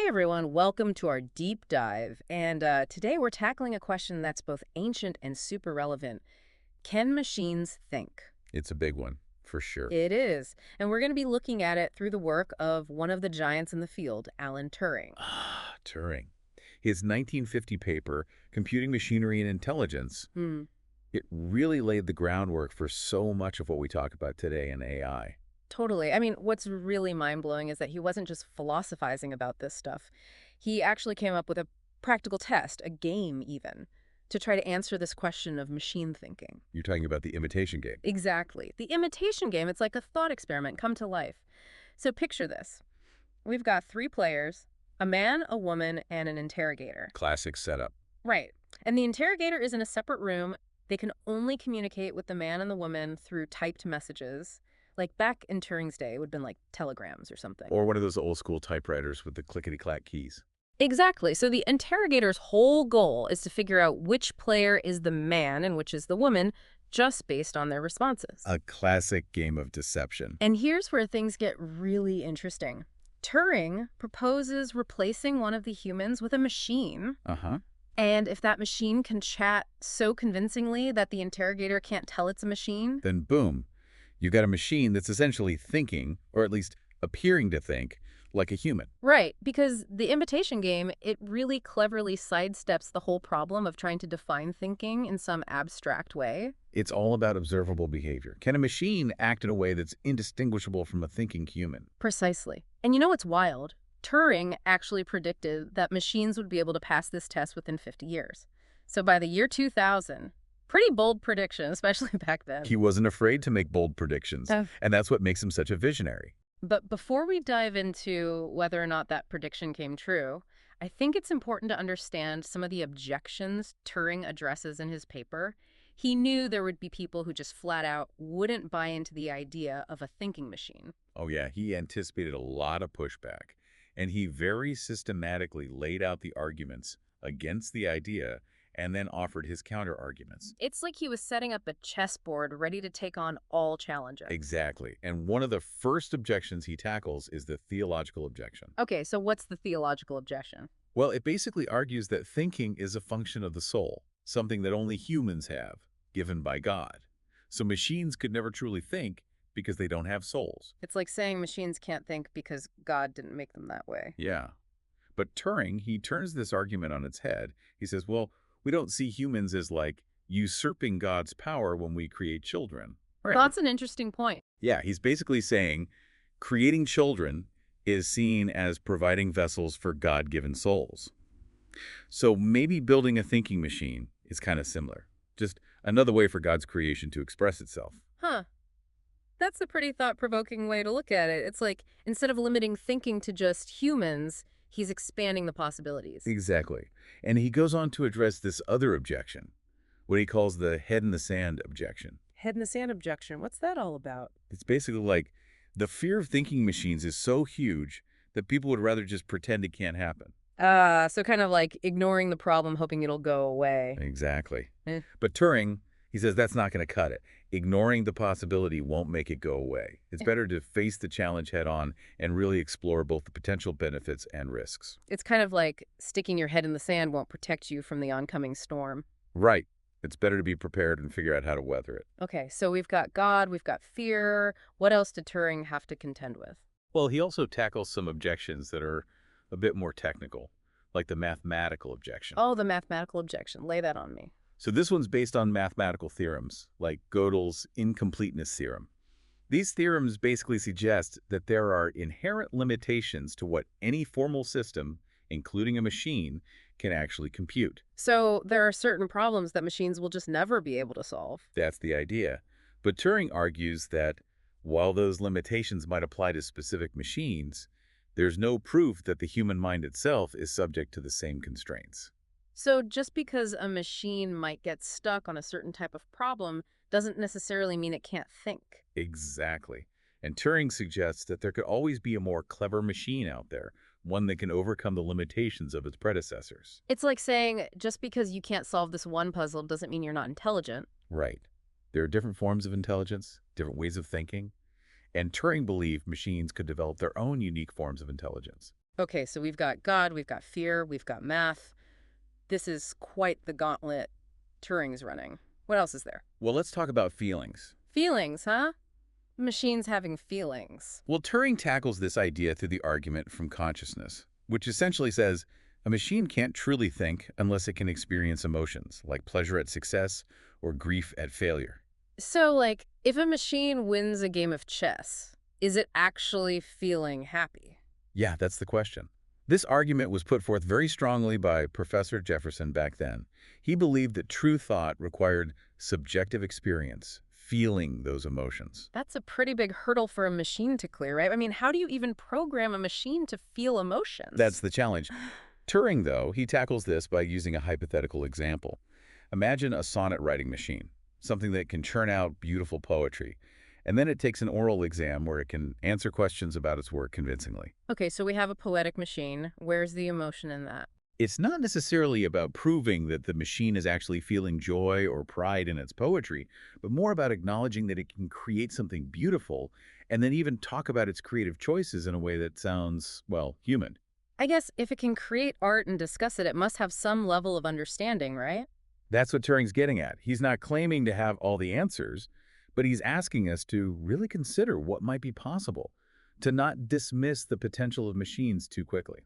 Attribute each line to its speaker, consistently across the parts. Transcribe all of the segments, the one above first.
Speaker 1: Hey everyone, welcome to our deep dive. And today we're tackling a question that's both ancient and super relevant. Can machines think?
Speaker 2: It's a big one, for sure.
Speaker 1: It is. And we're going to be looking at it through the work of one of the giants in the field, Alan Turing.
Speaker 2: Ah, Turing. His 1950 paper, Computing Machinery and Intelligence,
Speaker 1: Hmm,
Speaker 2: it really laid the groundwork for so much of what we talk about today in AI.
Speaker 1: totally. I mean, what's really mind-blowing is that he wasn't just philosophizing about this stuff. He actually came up with a practical test, a game even, to try to answer this question of machine thinking.
Speaker 2: You're talking about the imitation game.
Speaker 1: Exactly. The imitation game, it's like a thought experiment come to life. So picture this. We've got three players, a man, a woman, and an interrogator.
Speaker 2: Classic setup.
Speaker 1: Right. And the interrogator is in a separate room. They can only communicate with the man and the woman through typed messages. Like back in Turing's day, it would have been like telegrams or something.
Speaker 2: Or one of those old school typewriters with the clickety-clack keys.
Speaker 1: Exactly. So the interrogator's whole goal is to figure out which player is the man and which is the woman, just based on their responses.
Speaker 2: A classic game of deception.
Speaker 1: And here's where things get really interesting. Turing proposes replacing one of the humans with a machine.
Speaker 2: Uh-huh.
Speaker 1: And if that machine can chat so convincingly that the interrogator can't tell it's a machine,
Speaker 2: Then boom, you got a machine that's essentially thinking, or at least appearing to think, like a human.
Speaker 1: right, because the imitation game, it really cleverly sidesteps the whole problem of trying to define thinking in some abstract way.
Speaker 2: It's all about observable behavior. Can a machine act in a way that's indistinguishable from a thinking human?
Speaker 1: Precisely. And you know what's wild? Turing actually predicted that machines would be able to pass this test within 50 years. So by the year 2000, pretty bold prediction, especially back then.
Speaker 2: He wasn't afraid to make bold predictions,
Speaker 1: Uh,
Speaker 2: and that's what makes him such a visionary.
Speaker 1: But before we dive into whether or not that prediction came true, I think it's important to understand some of the objections Turing addresses in his paper. He knew there would be people who just flat out wouldn't buy into the idea of a thinking machine.
Speaker 2: Oh yeah, he anticipated a lot of pushback, and he very systematically laid out the arguments against the idea and then offered his counter-arguments.
Speaker 1: It's like he was setting up a chessboard ready to take on all challenges.
Speaker 2: Exactly. And one of the first objections he tackles is the theological objection.
Speaker 1: Okay, so what's the theological objection?
Speaker 2: Well, it basically argues that thinking is a function of the soul, something that only humans have, given by God. So machines could never truly think because they don't have souls.
Speaker 1: It's like saying machines can't think because God didn't make them that way.
Speaker 2: Yeah. But Turing, he turns this argument on its head. He says, well, we don't see humans as like usurping God's power when we create children. Right.
Speaker 1: That's an interesting point.
Speaker 2: Yeah, he's basically saying creating children is seen as providing vessels for God-given souls. So maybe building a thinking machine is kind of similar. Just another way for God's creation to express itself.
Speaker 1: Huh. That's a pretty thought-provoking way to look at it. It's like instead of limiting thinking to just humans, he's expanding the possibilities.
Speaker 2: Exactly. And he goes on to address this other objection, what he calls the head in the sand objection.
Speaker 1: Head in the sand objection. What's that all about?
Speaker 2: It's basically like the fear of thinking machines is so huge that people would rather just pretend it can't happen.
Speaker 1: So kind of like ignoring the problem, hoping it'll go away.
Speaker 2: Exactly.
Speaker 1: Eh.
Speaker 2: But Turing, he says that's not going to cut it. Ignoring the possibility won't make it go away. It's better to face the challenge head on and really explore both the potential benefits and risks.
Speaker 1: It's kind of like sticking your head in the sand won't protect you from the oncoming storm.
Speaker 2: Right. It's better to be prepared and figure out how to weather it.
Speaker 1: Okay, so we've got God, we've got fear. What else did Turing have to contend with?
Speaker 2: Well, he also tackles some objections that are a bit more technical, like the mathematical objection.
Speaker 1: Oh, the mathematical objection. Lay that on me.
Speaker 2: So this one's based on mathematical theorems, like Gödel's incompleteness theorem. These theorems basically suggest that there are inherent limitations to what any formal system, including a machine, can actually compute.
Speaker 1: So there are certain problems that machines will just never be able to solve.
Speaker 2: That's the idea. But Turing argues that while those limitations might apply to specific machines, there's no proof that the human mind itself is subject to the same constraints.
Speaker 1: So just because a machine might get stuck on a certain type of problem doesn't necessarily mean it can't think.
Speaker 2: Exactly. And Turing suggests that there could always be a more clever machine out there, one that can overcome the limitations of its predecessors.
Speaker 1: It's like saying just because you can't solve this one puzzle doesn't mean you're not intelligent.
Speaker 2: Right. There are different forms of intelligence, different ways of thinking, and Turing believed machines could develop their own unique forms of intelligence.
Speaker 1: Okay, so we've got God, we've got fear, we've got math. This is quite the gauntlet Turing's running. What else is there?
Speaker 2: Well, let's talk about feelings.
Speaker 1: Feelings, huh? Machines having feelings.
Speaker 2: Well, Turing tackles this idea through the argument from consciousness, which essentially says a machine can't truly think unless it can experience emotions, like pleasure at success or grief at failure.
Speaker 1: So, like, if a machine wins a game of chess, is it actually feeling happy?
Speaker 2: Yeah, that's the question. This argument was put forth very strongly by Professor Jefferson back then. He believed that true thought required subjective experience, feeling those emotions.
Speaker 1: That's a pretty big hurdle for a machine to clear, right? I mean, how do you even program a machine to feel
Speaker 2: That's
Speaker 1: emotions?
Speaker 2: the challenge. Turing, though, he tackles this by using a hypothetical example. Imagine a sonnet writing machine, something that can churn out beautiful poetry, and then it takes an oral exam where it can answer questions about its work convincingly.
Speaker 1: Okay, so we have a poetic machine. Where's the emotion in that?
Speaker 2: It's not necessarily about proving that the machine is actually feeling joy or pride in its poetry, but more about acknowledging that it can create something beautiful and then even talk about its creative choices in a way that sounds, well, human.
Speaker 1: I guess if it can create art and discuss it, it must have some level of understanding, right?
Speaker 2: That's what Turing's getting at. He's not claiming to have all the answers, but he's asking us to really consider what might be possible, to not dismiss the potential of machines too quickly.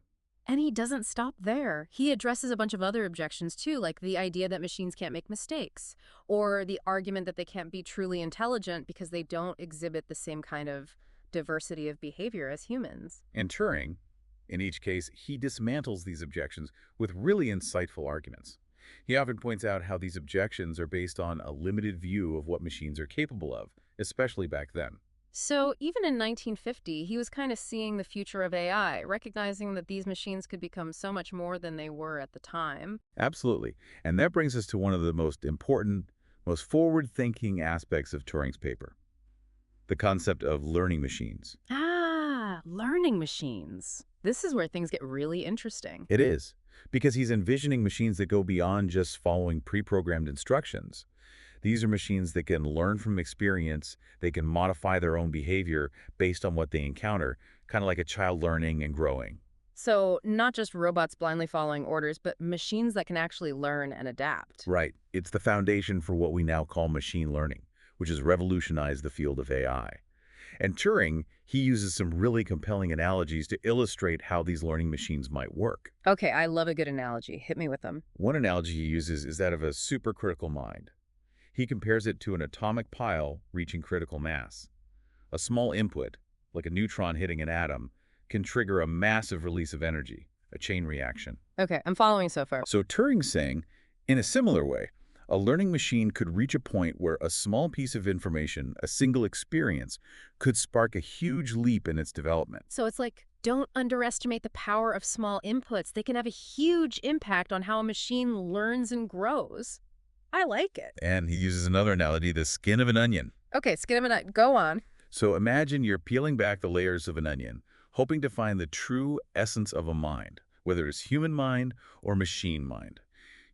Speaker 1: And he doesn't stop there. He addresses a bunch of other objections too, like the idea that machines can't make mistakes, or the argument that they can't be truly intelligent because they don't exhibit the same kind of diversity of behavior as humans.
Speaker 2: And Turing, in each case, he dismantles these objections with really insightful arguments. He often points out how these objections are based on a limited view of what machines are capable of, especially back then.
Speaker 1: So even in 1950, he was kind of seeing the future of AI, recognizing that these machines could become so much more than they were at the time.
Speaker 2: Absolutely. And that brings us to one of the most important, most forward-thinking aspects of Turing's paper, the concept of learning machines.
Speaker 1: Ah, learning machines. This is where things get really interesting.
Speaker 2: It is, because he's envisioning machines that go beyond just following pre-programmed instructions. These are machines that can learn from experience, they can modify their own behavior based on what they encounter, kind of like a child learning and growing.
Speaker 1: So not just robots blindly following orders, but machines that can actually learn and adapt.
Speaker 2: Right. It's the foundation for what we now call machine learning, which has revolutionized the field of AI. And Turing, he uses some really compelling analogies to illustrate how these learning machines might work.
Speaker 1: Okay, I love a good analogy. Hit me with them.
Speaker 2: One analogy he uses is that of a supercritical mind. He compares it to an atomic pile reaching critical mass. A small input, like a neutron hitting an atom, can trigger a massive release of energy, a chain reaction.
Speaker 1: Okay, I'm following so far.
Speaker 2: So Turing's saying, in a similar way, a learning machine could reach a point where a small piece of information, a single experience, could spark a huge leap in its development.
Speaker 1: So it's like, don't underestimate the power of small inputs. They can have a huge impact on how a machine learns and grows. I like it.
Speaker 2: And he uses another analogy, the skin of an onion.
Speaker 1: Okay, skip a minute. Go on.
Speaker 2: So imagine you're peeling back the layers of an onion, hoping to find the true essence of a mind, whether it's human mind or machine mind.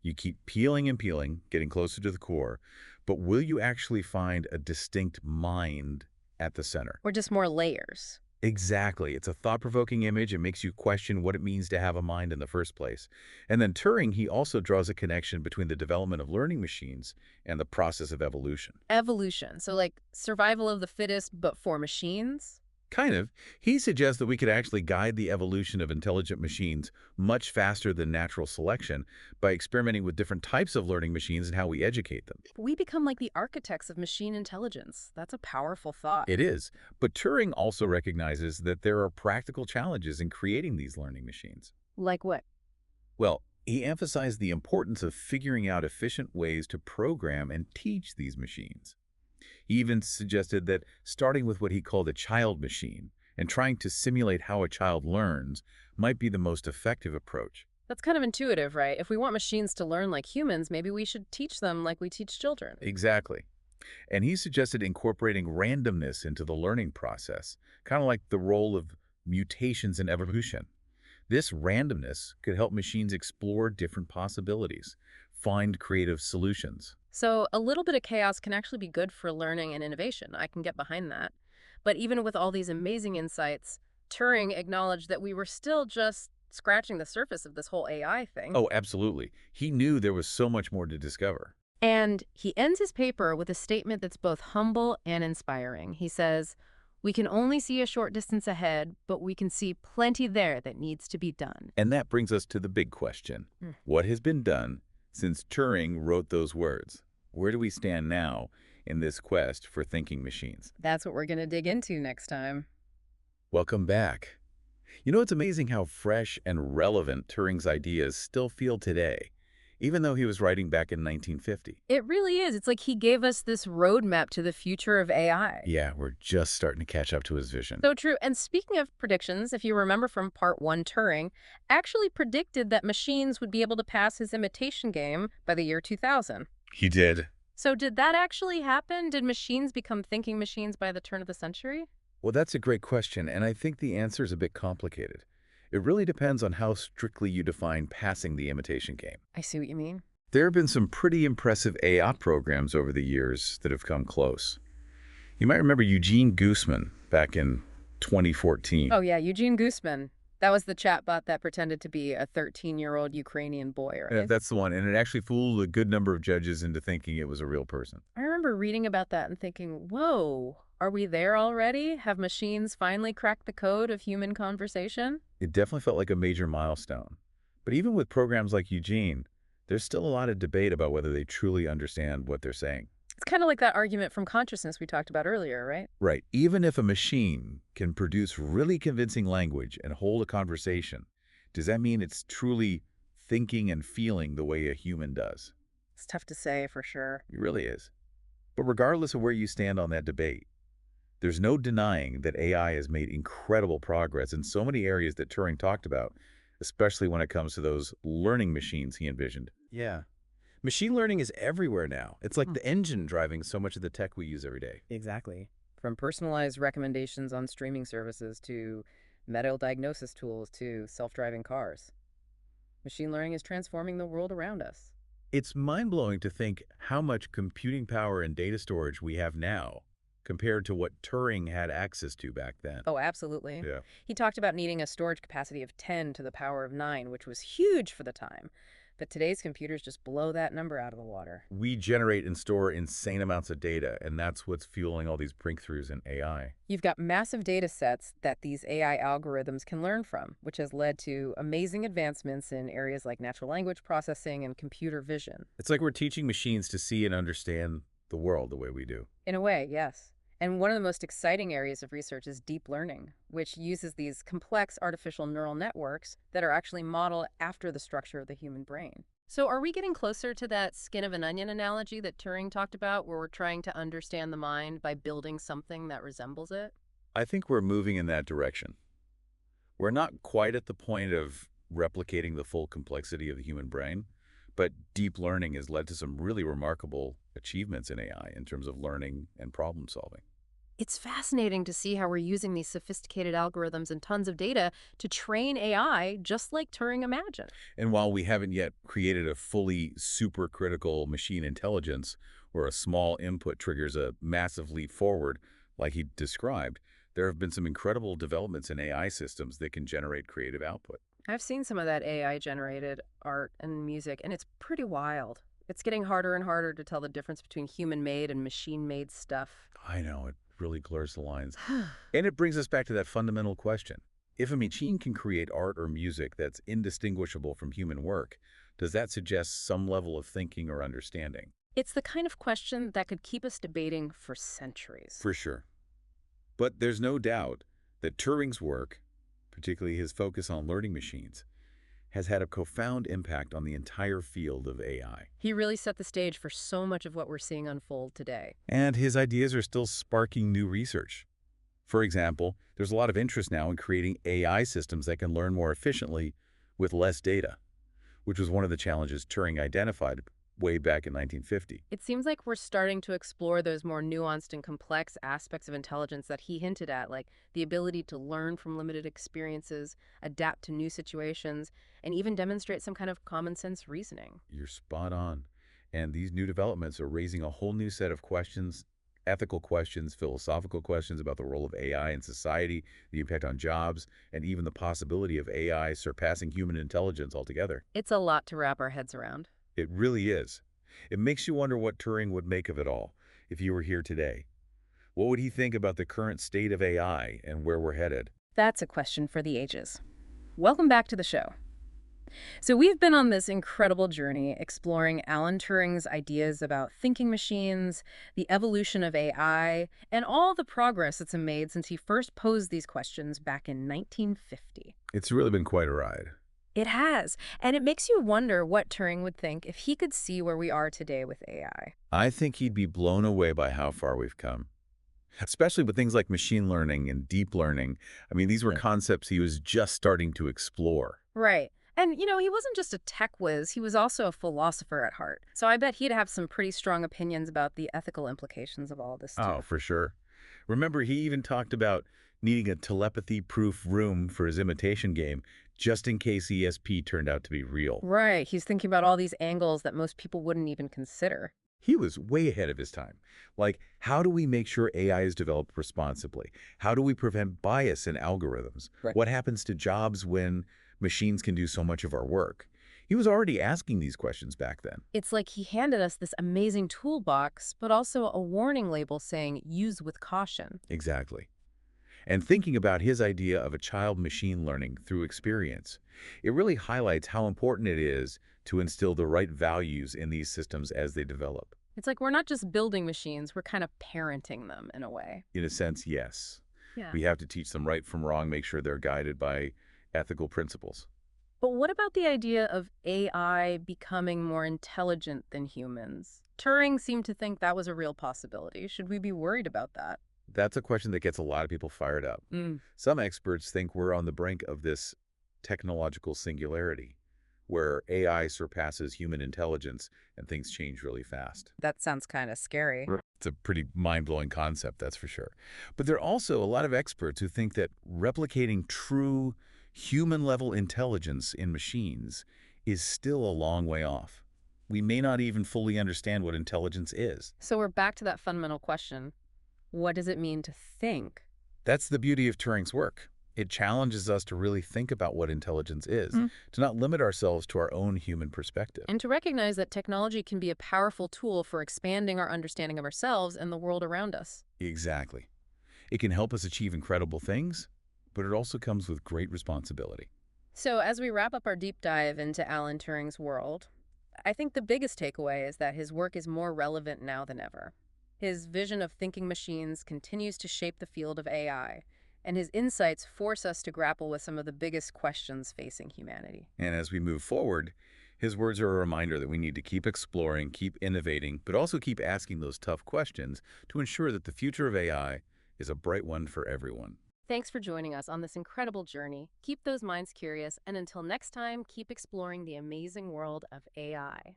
Speaker 2: You keep peeling and peeling, getting closer to the core, but will you actually find a distinct mind at the center?
Speaker 1: Or just more layers.
Speaker 2: Exactly. It's a thought-provoking image. It makes you question what it means to have a mind in the first place. And then Turing, he also draws a connection between the development of learning machines and the process of evolution.
Speaker 1: Evolution. So like survival of the fittest, but for machines?
Speaker 2: Kind of. He suggests that we could actually guide the evolution of intelligent machines much faster than natural selection by experimenting with different types of learning machines and how we educate them.
Speaker 1: We become like the architects of machine intelligence. That's a powerful thought.
Speaker 2: It is. But Turing also recognizes that there are practical challenges in creating these learning machines.
Speaker 1: Like what?
Speaker 2: Well, he emphasized the importance of figuring out efficient ways to program and teach these machines. He even suggested that starting with what he called a child machine and trying to simulate how a child learns might be the most effective approach.
Speaker 1: That's kind of intuitive, right? If we want machines to learn like humans, maybe we should teach them like we teach children.
Speaker 2: Exactly. And he suggested incorporating randomness into the learning process, kind of like the role of mutations in evolution. This randomness could help machines explore different possibilities, find creative solutions.
Speaker 1: So a little bit of chaos can actually be good for learning and innovation. I can get behind that. But even with all these amazing insights, Turing acknowledged that we were still just scratching the surface of this whole AI thing.
Speaker 2: Oh, absolutely. He knew there was so much more to discover.
Speaker 1: And he ends his paper with a statement that's both humble and inspiring. He says, "We can only see a short distance ahead, but we can see plenty there that needs to be done."
Speaker 2: And that brings us to the big question.
Speaker 1: Mm.
Speaker 2: What has been done since Turing wrote those words? Where do we stand now in this quest for thinking machines?
Speaker 1: That's what we're going to dig into next time.
Speaker 2: Welcome back. You know, it's amazing how fresh and relevant Turing's ideas still feel today, even though he was writing back in 1950.
Speaker 1: It really is. It's like he gave us this roadmap to the future of AI.
Speaker 2: Yeah, we're just starting to catch up to his vision.
Speaker 1: So true. And speaking of predictions, if you remember from part one, Turing actually predicted that machines would be able to pass his imitation game by the year 2000.
Speaker 2: He did.
Speaker 1: So did that actually happen? Did machines become thinking machines by the turn of the century?
Speaker 2: Well, that's a great question, and I think the answer is a bit complicated. It really depends on how strictly you define passing the imitation game.
Speaker 1: I see what you mean.
Speaker 2: There have been some pretty impressive AI programs over the years that have come close. You might remember Eugene Goosman back in 2014.
Speaker 1: Oh, yeah, Eugene Goosman. That was the chatbot that pretended to be a 13-year-old Ukrainian boy, right?
Speaker 2: That's the one, and it actually fooled a good number of judges into thinking it was a real person.
Speaker 1: I remember reading about that and thinking, whoa, are we there already? Have machines finally cracked the code of human conversation?
Speaker 2: It definitely felt like a major milestone. But even with programs like Eugene, there's still a lot of debate about whether they truly understand what they're saying.
Speaker 1: It's kind of like that argument from consciousness we talked about earlier, right?
Speaker 2: Right. Even if a machine can produce really convincing language and hold a conversation, does that mean it's truly thinking and feeling the way a human does?
Speaker 1: It's tough to say for sure.
Speaker 2: It really is. But regardless of where you stand on that debate, there's no denying that AI has made incredible progress in so many areas that Turing talked about, especially when it comes to those learning machines he envisioned.
Speaker 3: Yeah. Machine learning is everywhere now. It's like the engine driving so much of the tech we use every day.
Speaker 1: Exactly. From personalized recommendations on streaming services to medical diagnosis tools to self-driving cars. Machine learning is transforming the world around us.
Speaker 2: It's mind-blowing to think how much computing power and data storage we have now compared to what Turing had access to back then.
Speaker 1: Oh, absolutely.
Speaker 2: Yeah.
Speaker 1: He talked about needing a storage capacity of 10 to the power of 9, which was huge for the time. But today's computers just blow that number out of the water.
Speaker 2: We generate and store insane amounts of data, and that's what's fueling all these breakthroughs in AI.
Speaker 1: You've got massive data sets that these AI algorithms can learn from, which has led to amazing advancements in areas like natural language processing and computer vision.
Speaker 2: It's like we're teaching machines to see and understand the world the way we do.
Speaker 1: In a way, yes. And one of the most exciting areas of research is deep learning, which uses these complex artificial neural networks that are actually modeled after the structure of the human brain. So are we getting closer to that skin of an onion analogy that Turing talked about, where we're trying to understand the mind by building something that resembles it?
Speaker 2: I think we're moving in that direction. We're not quite at the point of replicating the full complexity of the human brain, but deep learning has led to some really remarkable achievements in AI in terms of learning and problem solving.
Speaker 1: It's fascinating to see how we're using these sophisticated algorithms and tons of data to train AI just like Turing imagined.
Speaker 2: And while we haven't yet created a fully supercritical machine intelligence where a small input triggers a massive leap forward like he described, there have been some incredible developments in AI systems that can generate creative output.
Speaker 1: I've seen some of that AI-generated art and music, and it's pretty wild. It's getting harder and harder to tell the difference between human-made and machine-made stuff.
Speaker 2: I know, it really blurs the lines. And it brings us back to that fundamental question. If a machine can create art or music that's indistinguishable from human work, does that suggest some level of thinking or understanding?
Speaker 1: It's the kind of question that could keep us debating for centuries.
Speaker 2: For sure. But there's no doubt that Turing's work, particularly his focus on learning machines, has had a profound impact on the entire field of AI.
Speaker 1: He really set the stage for so much of what we're seeing unfold today.
Speaker 2: And his ideas are still sparking new research. For example, there's a lot of interest now in creating AI systems that can learn more efficiently with less data, which was one of the challenges Turing identified way back in 1950.
Speaker 1: It seems like we're starting to explore those more nuanced and complex aspects of intelligence that he hinted at, like the ability to learn from limited experiences, adapt to new situations, and even demonstrate some kind of common sense reasoning.
Speaker 2: You're spot on. And these new developments are raising a whole new set of questions ethical questions, philosophical questions about the role of AI in society, the impact on jobs, and even the possibility of AI surpassing human intelligence altogether.
Speaker 1: It's a lot to wrap our heads around.
Speaker 2: It really is. It makes you wonder what Turing would make of it all if he were here today. What would he think about the current state of AI and where we're headed?
Speaker 1: That's a question for the ages. Welcome back to the show. So we've been on this incredible journey exploring Alan Turing's ideas about thinking machines, the evolution of AI, and all the progress it's made since he first posed these questions back in 1950.
Speaker 2: It's really been quite a ride.
Speaker 1: It has, and it makes you wonder what Turing would think if he could see where we are today with AI.
Speaker 2: I think he'd be blown away by how far we've come, especially with things like machine learning and deep learning. I mean, these were concepts he was just starting to explore.
Speaker 1: Right. And, he wasn't just a tech whiz, he was also a philosopher at heart. So I bet he'd have some pretty strong opinions about the ethical implications of all this
Speaker 2: Oh,
Speaker 1: stuff.
Speaker 2: for sure. Remember, he even talked about needing a telepathy-proof room for his imitation game, just in case ESP turned out to be real.
Speaker 1: Right. He's thinking about all these angles that most people wouldn't even consider.
Speaker 2: He was way ahead of his time. Like, how do we make sure AI is developed responsibly? How do we prevent bias in algorithms?
Speaker 1: Right.
Speaker 2: What happens to jobs when machines can do so much of our work? He was already asking these questions back then.
Speaker 1: It's like he handed us this amazing toolbox, but also a warning label saying, use with caution.
Speaker 2: Exactly. And thinking about his idea of a child machine learning through experience, it really highlights how important it is to instill the right values in these systems as they develop.
Speaker 1: It's like we're not just building machines, we're kind of parenting them in a way.
Speaker 2: In a sense, yes.
Speaker 1: Yeah.
Speaker 2: We have to teach them right from wrong, make sure they're guided by ethical principles.
Speaker 1: But what about the idea of AI becoming more intelligent than humans? Turing seemed to think that was a real possibility. Should we be worried about that?
Speaker 2: That's a question that gets a lot of people fired up. Some experts think we're on the brink of this technological singularity, where AI surpasses human intelligence and things change really fast.
Speaker 1: That sounds kind of scary.
Speaker 2: It's a pretty mind-blowing concept, that's for sure. But there are also a lot of experts who think that replicating true human-level intelligence in machines is still a long way off. We may not even fully understand what intelligence is.
Speaker 1: So we're back to that fundamental question. What does it mean to think?
Speaker 2: That's the beauty of Turing's work. It challenges us to really think about what intelligence is, to not limit ourselves to our own human perspective.
Speaker 1: And to recognize that technology can be a powerful tool for expanding our understanding of ourselves and the world around us.
Speaker 2: Exactly. It can help us achieve incredible things, but it also comes with great responsibility.
Speaker 1: So as we wrap up our deep dive into Alan Turing's world, I think the biggest takeaway is that his work is more relevant now than ever. His vision of thinking machines continues to shape the field of AI, and his insights force us to grapple with some of the biggest questions facing humanity.
Speaker 2: And as we move forward, his words are a reminder that we need to keep exploring, keep innovating, but also keep asking those tough questions to ensure that the future of AI is a bright one for everyone.
Speaker 1: Thanks for joining us on this incredible journey. Keep those minds curious, and until next time, keep exploring the amazing world of AI.